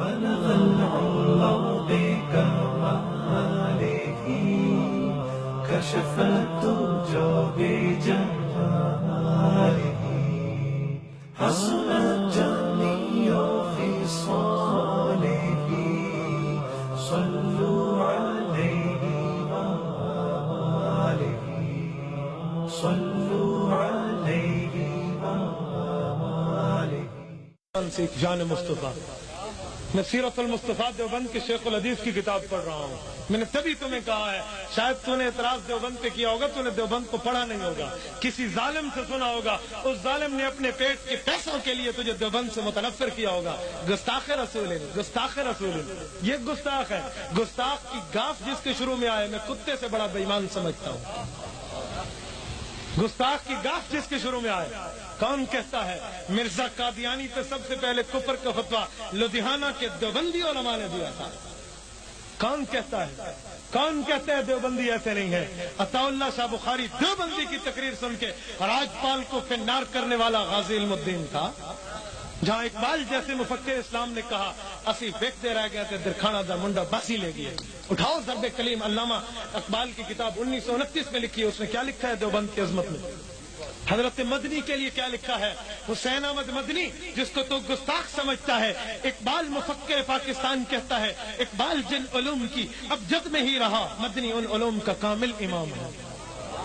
بلغ العلا بكماله كشف الدجى بجماله حسنت جميع خصاله صلوا عليه وآله صلوا عليه وآله سیکھ جان مصطفیٰ. میں سیرت المصطفیٰ دیوبند کے شیخ الحدیث کی کتاب پڑھ رہا ہوں. میں نے تبھی تمہیں کہا ہے، شاید تو نے اعتراض دیوبند پہ کیا ہوگا، تو نے دیوبند کو پڑھا نہیں ہوگا، کسی ظالم سے سنا ہوگا، اس ظالم نے اپنے پیٹ کے پیسوں کے لیے تجھے دیوبند سے متنفر کیا ہوگا. گستاخ رسول، گستاخ رسول، یہ گستاخ ہے. گستاخ کی گاف جس کے شروع میں آئے میں کتے سے بڑا بے ایمان سمجھتا ہوں. گستاخ کی گاف جس کے شروع میں آئے. کون کہتا ہے مرزا قادیانی پہ سب سے پہلے کفر کا فتویٰ لدھیانہ کے دیوبندی علماء نے دیا تھا؟ کون کہتا ہے؟ کون کہتا ہے دیوبندی ایسے نہیں ہے؟ عطا اللہ شاہ بخاری دیوبندی کی تقریر سن کے راجپال کو فنار کرنے والا غازی علم الدین تھا. جہاں اقبال جیسے مفکر اسلام نے کہا اسی ویکتے رہ گئے تھے درخانہ دا منڈا باسی لے گئے. اٹھاؤ ضرب کلیم. علامہ اقبال کی کتاب 1929 میں لکھی ہے. اس نے کیا لکھا ہے دیوبند کی عظمت میں؟ حضرت مدنی کے لیے کیا لکھا ہے؟ حسین احمد مدنی جس کو تو گستاخ سمجھتا ہے، اقبال مفکر پاکستان کہتا ہے اقبال جن علوم کی اب جد میں ہی رہا، مدنی ان علوم کا کامل امام ہے.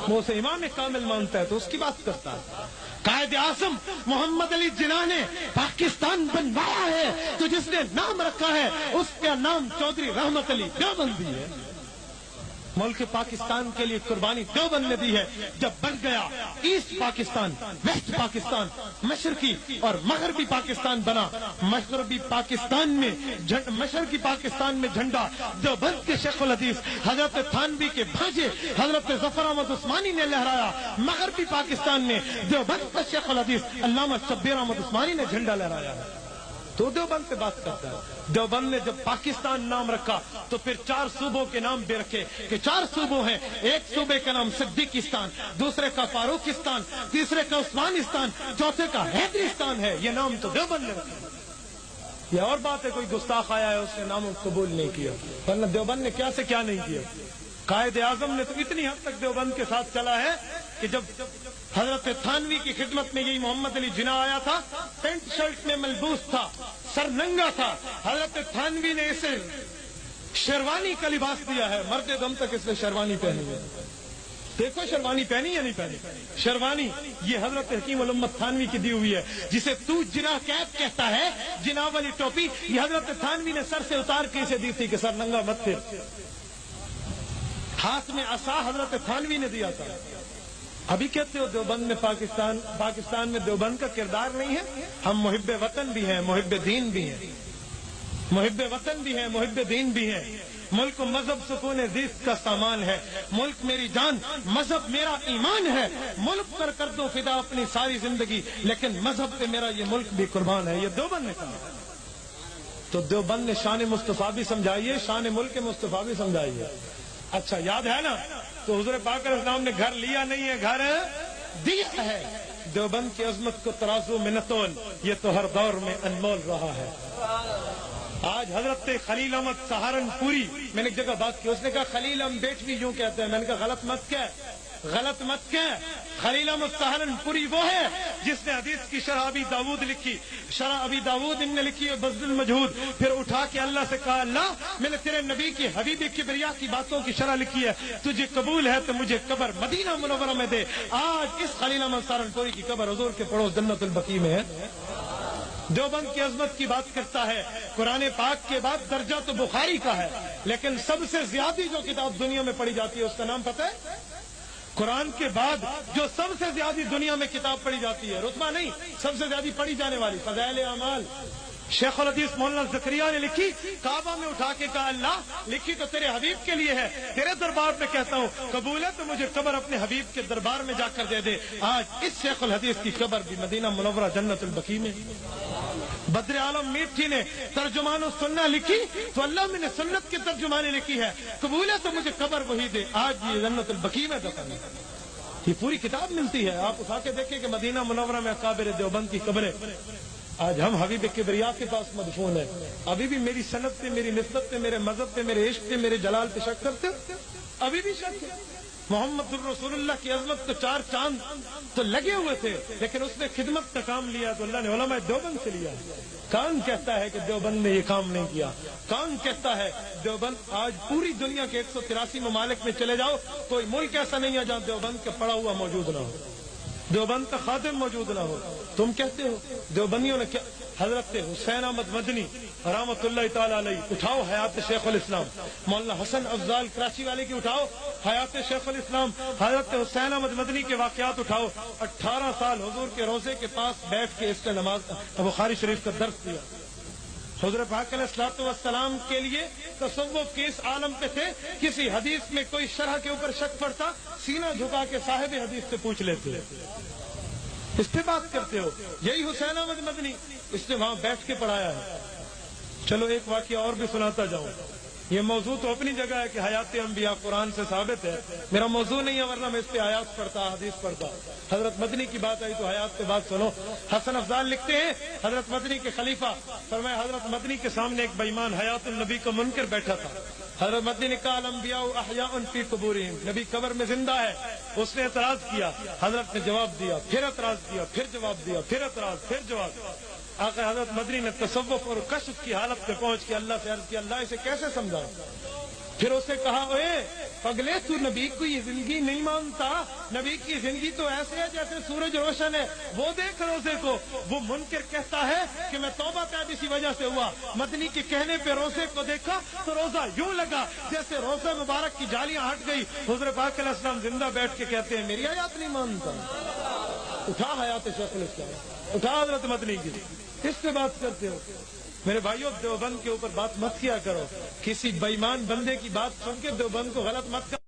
وہ اسے امام کامل مانتا ہے تو اس کی بات کرتا ہے. قائد اعظم محمد علی جناح نے پاکستان بنوایا ہے تو جس نے نام رکھا ہے اس کا نام چودھری رحمت علی دیوبندی ہے. ملک پاکستان کے لیے قربانی دیوبند نے دی ہے. جب بن گیا ایسٹ پاکستان، ویسٹ پاکستان، مشرقی اور مغربی پاکستان بنا. مغربی پاکستان میں مشرقی پاکستان میں جھنڈا دیوبند کے شیخ الحدیث حضرت تھانوی کے بھانجے حضرت ظفر احمد عثمانی نے لہرایا. مغربی پاکستان میں دیوبند کا شیخ الحدیث علامہ شبیر احمد عثمانی نے جھنڈا لہرایا ہے. تو دیوبند سے بات کرتا ہے. دیوبند نے جب پاکستان نام رکھا تو پھر 4 صوبوں کے نام بھی رکھے کہ 4 صوبوں ہیں. ایک صوبے کا نام صدیقستان، دوسرے کا فاروقستان، تیسرے کا عثمانستان، چوتھے کا حیدریستان ہے. یہ نام تو دیوبند نے رکھا. یہ اور بات ہے کوئی گستاخ آیا ہے اس نے نام قبول نہیں کیا، ورنہ دیوبند نے کیا سے کیا نہیں کیا. قائد اعظم نے تو اتنی حد تک دیوبند کے ساتھ چلا ہے کہ جب حضرت تھانوی کی خدمت میں یہی محمد علی جناح آیا تھا، پینٹ شرٹ میں ملبوس تھا، سر ننگا تھا. حضرت تھانوی نے اسے شیروانی کا لباس دیا ہے. مرد دم تک اس نے شیروانی پہنی ہے. دیکھو شیروانی پہنی یا نہیں پہنی؟ شیروانی یہ حضرت حکیم الامت تھانوی کی دی ہوئی ہے. جسے تو جناح کیپ کہتا ہے، جناح والی ٹوپی، یہ حضرت تھانوی نے سر سے اتار کے اسے دی تھی کہ سر ننگا مت پھر. ہاتھ میں عصا حضرت تھانوی نے دیا تھا. ابھی کہتے ہو دیوبند میں پاکستان میں دیوبند کا کردار نہیں ہے. ہم محب وطن بھی ہیں، محب دین بھی ہیں، محب وطن بھی ہیں، محب دین بھی ہیں. ملک و مذہب سکون زیست کا سامان ہے. ملک میری جان، مذہب میرا ایمان ہے. ملک پر کر دو فدا اپنی ساری زندگی، لیکن مذہب پہ میرا یہ ملک بھی قربان ہے. یہ دیوبند نے کہا. تو دیوبند نے شان مصطفیٰ بھی سمجھائی ہے، شان ملک مصطفیٰ بھی سمجھائی ہے. اچھا یاد ہے نا؟ تو حضور پاک علیہ السلام نے گھر لیا نہیں ہے، گھر دیا ہے. دیوبند کی عظمت کو ترازو میں نہ تول، یہ تو ہر دور میں انمول رہا ہے. آج حضرت خلیل احمد سہارنپوری، میں نے ایک جگہ بات کی، اس نے کہا خلیل ہم بیٹ بھی یوں کہتے ہیں. میں نے کہا غلط مت کہہ، غلط مت کہہ. خلیل احمد سہارنپوری وہ ہے جس نے حدیث کی شرح ابی داود لکھی. شرح ابی داود ان نے لکھی ہے بذل المجہود. پھر اٹھا کے اللہ سے کہا اللہ میں نے تیرے نبی کی حبیب کبریا کی باتوں کی شرح لکھی ہے، تجھے قبول ہے تو مجھے قبر مدینہ منورہ میں دے. آج اس خلیل احمد سہارنپوری کی قبر حضور کے پڑوس جنت البقیع میں ہے. دیوبند کی عظمت کی بات کرتا ہے. قرآن پاک کے بعد درجہ تو بخاری کا ہے، لیکن سب سے زیادہ جو کتاب دنیا میں پڑھی جاتی ہے اس کا نام پتہ ہے؟ قرآن کے بعد جو سب سے زیادہ دنیا میں کتاب پڑھی جاتی ہے، رتبہ نہیں، سب سے زیادہ پڑھی جانے والی فضائل اعمال. شیخ الحدیث مولانا زکریا نے لکھی، کعبہ میں اٹھا کے کہا اللہ لکھی تو تیرے حبیب کے لیے ہے، تیرے دربار میں کہتا ہوں قبول ہے تو مجھے قبر اپنے حبیب کے دربار میں جا کر دے دے. آج اس شیخ الحدیث کی قبر بھی مدینہ منورہ جنت البقیع میں. بدر عالم میٹھی نے ترجمان السنہ لکھی تو اللہ میں نے سنت کی ترجمانی لکھی ہے، قبول ہے تو مجھے قبر وہی دے. آج یہ جنت البقیع میں دفن ہے. یہ پوری کتاب ملتی ہے، آپ اٹھا کے دیکھیں کہ مدینہ منورہ میں اکابر دیوبند کی قبریں. آج ہم حبیب کبریا کے پاس مدفون ہیں، ابھی بھی میری سنت پہ، میری نسبت پہ، میرے مذہب پہ، میرے عشق پہ، میرے جلال پہ شک کرتے ہو؟ ابھی بھی شک ہے؟ محمد الرسول اللہ کی عظمت تو 4 چاند تو لگے ہوئے تھے، لیکن اس نے خدمت کا کام لیا تو اللہ نے علماء دیوبند سے لیا۔ کون کہتا ہے کہ دیوبند نے یہ کام نہیں کیا؟ کون کہتا ہے دیوبند؟ آج پوری دنیا کے 183 ممالک میں چلے جاؤ، کوئی ملک ایسا نہیں ہے جہاں دیوبند کا پڑا ہوا موجود نہ ہو، دیوبند کا خادم موجود نہ ہو۔ تم کہتے ہو دیوبندیوں نے کیا؟ حضرت حسین احمد مدنی رحمۃ اللہ تعالی علیہ، اٹھاؤ حیات شیخ الاسلام۔ مولانا حسن افضال کراچی والے کی اٹھاؤ حیات شیخ الاسلام۔ حضرت حسین احمد مدنی کے واقعات اٹھاؤ، 18 سال حضور کے روزے کے پاس بیٹھ کے اس نے نماز بخاری شریف کا درس دیا۔ حضور پاک علیہ الصلوۃ والسلام کے لیے تصوف کے اس عالم پہ تھے، کسی حدیث میں کوئی شرح کے اوپر شک پڑتا، سینہ جھکا کے صاحب حدیث سے پوچھ لیتے۔ اس پہ بات کرتے ہو؟ یہی حسین احمد مدنی، اس نے وہاں بیٹھ کے پڑھایا ہے۔ چلو ایک واقعہ اور بھی سناتا جاؤں۔ یہ موضوع تو اپنی جگہ ہے کہ حیات انبیاء قرآن سے ثابت ہے، میرا موضوع نہیں ہے، ورنہ میں اس پہ آیات پڑھتا، حدیث پڑھتا۔ حضرت مدنی کی بات آئی تو حیات پہ بات سنو۔ حسن افضال لکھتے ہیں حضرت مدنی کے خلیفہ، فرمایا حضرت مدنی کے سامنے ایک بے ایمان حیات النبی کا منکر بیٹھا تھا۔ حضرت مدنی نے کہا الانبیاء احیاء فی قبورہم، نبی قبر میں زندہ ہے۔ اس نے اعتراض کیا، حضرت نے جواب دیا، پھر اعتراض کیا، پھر جواب دیا، پھر اعتراض، پھر جواب۔ آقا حضرت مدنی نے تصوف اور کشف کی حالت پہ پہنچ کے اللہ سے عرض کیا اللہ اسے کیسے سمجھاؤں؟ پھر اسے کہا اے پگلے تو نبی کو یہ زندگی نہیں مانتا، نبی کی زندگی تو ایسے ہے جیسے سورج روشن ہے، وہ دیکھ روزے کو۔ وہ منکر کہتا ہے کہ میں توبہ قید اسی وجہ سے ہوا، مدنی کے کہنے پہ روزے کو دیکھا تو روزہ یوں لگا جیسے روزہ مبارک کی جالیاں ہٹ گئی۔ حضور پاک علیہ السلام زندہ بیٹھ کے کہتے ہیں میری حیات نہیں مانتا۔ اٹھا حیات شیخ الاسلام، اٹھا حضرت مدنی کی، اس سے بات کرتے ہو؟ میرے بھائیوں دیوبند کے اوپر بات مت کیا کرو، کسی بے ایمان بندے کی بات سن کے دیوبند کو غلط مت کرو۔